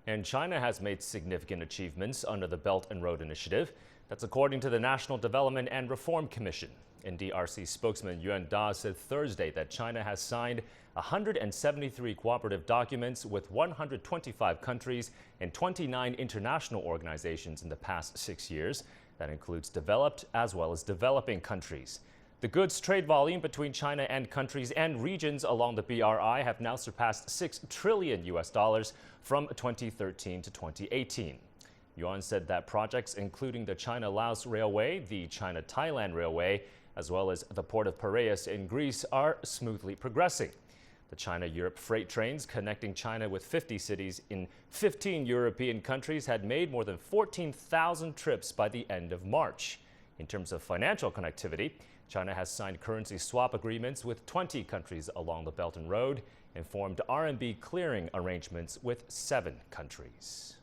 And China has made significant achievements under the Belt and Road Initiative. That's according to the National Development and Reform Commission. NDRC spokesman Yuan Da said Thursday that China has signed 173 cooperative documents with 125 countries and 29 international organizations in the past 6 years. That includes developed as well as developing countries. The goods trade volume between China and countries and regions along the BRI have now surpassed $6 trillion from 2013 to 2018. Yuan said that projects including the China-Laos Railway, the China-Thailand Railway, as well as the port of Piraeus in Greece are smoothly progressing. The China-Europe freight trains connecting China with 50 cities in 15 European countries had made more than 14,000 trips by the end of March. In terms of financial connectivity, China has signed currency swap agreements with 20 countries along the Belt and Road and formed RMB clearing arrangements with 7 countries.